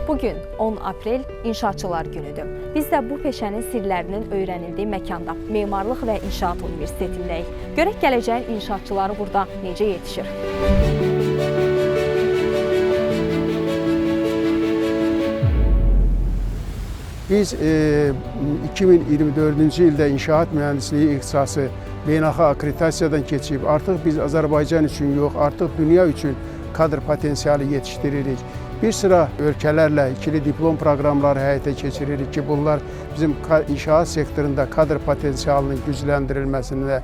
Bugün 10 Aprel İnşaatçılar Günüdür. Biz də bu peşənin sirlərinin öyrənildiyi məkanda Memarlıq və İnşaat Universitetindəyik. Görək gələcəyin inşaatçıları burada necə yetişir? Biz 2024-cü ildə inşaat mühəndisliyi ixtisası beynəlxalq akkreditasiyadan keçib, artıq biz Azərbaycan üçün yox, artıq dünya üçün kadr potensialı yetişdiririk. Bir sıra ölkələrlə ikili diplom proqramları həyata keçiririk ki, bunlar bizim inşaat sektorunda kadr potensialının gücləndirilməsinə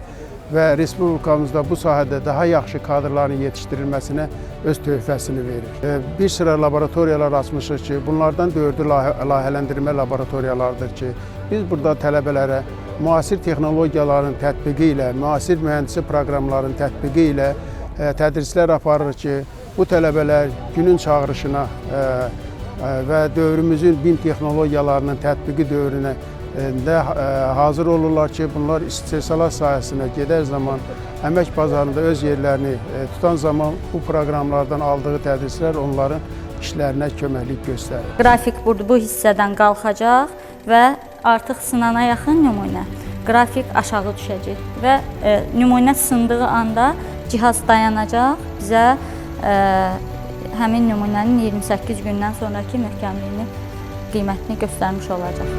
və respublikamızda bu sahədə daha yaxşı kadrların yetişdirilməsinə öz töhfəsini verir. Bir sıra laboratoriyalar açmışıq ki, bunlardan 4-ü layihələndirmə laboratoriyalarıdır ki, biz burada tələbələrə müasir texnologiyaların tətbiqi ilə, müasir mühəndisi proqramların tətbiqi ilə tədrislər aparırıq ki, bu tələbələr günün çağırışına və dövrümüzün BIM texnologiyalarının tətbiqi dövrünə də hazır olurlar ki, bunlar istehsalat sahəsinə gedən zaman, əmək bazarında öz yerlərini tutan zaman bu proqramlardan aldığı tədrislər onların işlərinə köməklik göstərir. Qrafik bu hissədən qalxacaq və artıq sınana yaxın nümunə qrafik aşağı düşəcək və nümunə sındığı anda cihaz dayanacaq, bizə həmin nümunənin 28 gündən sonraki möhkəmliyini, qiymətini göstərmiş olacaq.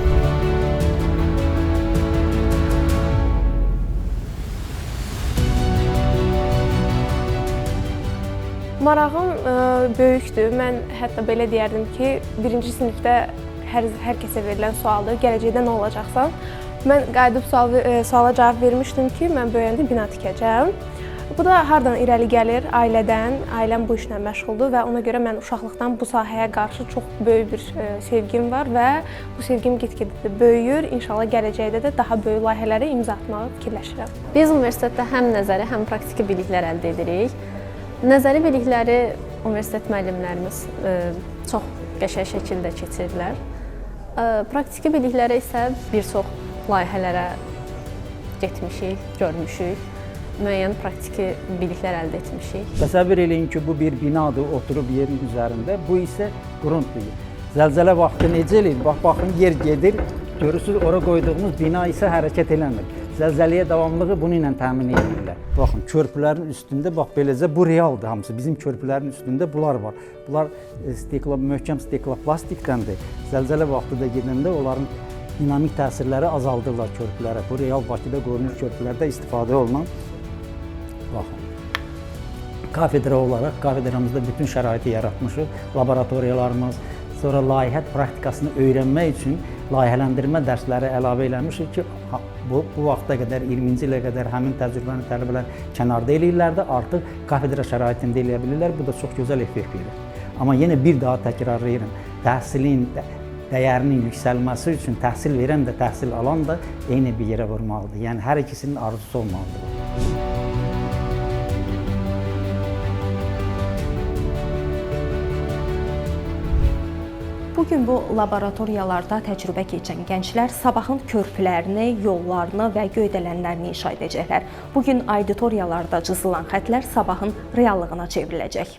Marağım böyükdür. Mən hətta belə deyərdim ki, birinci sinifdə hər kəsə verilən sualdır, gələcəkdə nə olacaqsan? Mən qayıdıb suala cavab vermişdim ki, mən böyüyəndə bina tikəcəm. Bu da hardan irəli gəlir? Ailədən. Ailəm bu işlə məşğuldur və ona görə mən uşaqlıqdan bu sahəyə qarşı çox böyük bir sevgim var və bu sevgim get-gedə böyüyür. İnşallah gələcəkdə də daha böyük layihələrə imza atmağı fikirləşirəm. Biz universitetdə həm nəzəri, həm praktiki biliklər əldə edirik. Nəzəri bilikləri universitet müəllimlərimiz çox qəşəng şəkildə keçirirlər. Praktiki biliklərə isə bir çox layihələrə getmişik, görmüşük. Müəyyən praktiki biliklər əldə etmişik. Təsəvvür eləyin ki, bu bir binadır, oturub yerin üzərində. Bu isə qruntdur. Zəlzələ vaxtı necə eləyir? Baxın, yer gedir, görürsünüz, ora qoyduğunuz bina isə hərəkət eləmir. Zəlzələyə davamlılığı bunu ilə təmin edirlər. Baxın, körpülərin üstündə, bax beləcə, bu realdır hamısı. Bizim körpülərin üstündə bunlar var. Bunlar möhkəm stikloplastикdəndir. Zəlzələ vaxtı da gedəndə onların dinamik təsirləri azaldırlar körpülərə. Bu real Bakıda qorunmuş körpülərdə istifadə olunan. Baxın, kafedra olaraq, kafedramızda bütün şəraiti yaratmışıq, laboratoriyalarımız, sonra layihə praktikasını öyrənmək üçün layihələndirmə dərsləri əlavə eləmişik ki, bu vaxta qədər, 20-ci ilə qədər həmin təcrübəni tələbələr kənarda eləyirlərdi, artıq kafedra şəraitində eləyə bilirlər, bu da çox gözəl effekt verir. Amma yenə bir daha təkrarlayıram, təhsilin dəyərinin yüksəlməsi üçün təhsil verən də, təhsil alan da eyni bir yerə vurmalıdır. Yəni, hər ikisinin arzusu olmalıdır. Bugün bu laboratoriyalarda təcrübə keçən gənclər sabahın körpülərini, yollarını və göydələnlərini inşa edəcəklər. Bugün auditoriyalarda cızılan xətlər sabahın reallığına çevriləcək.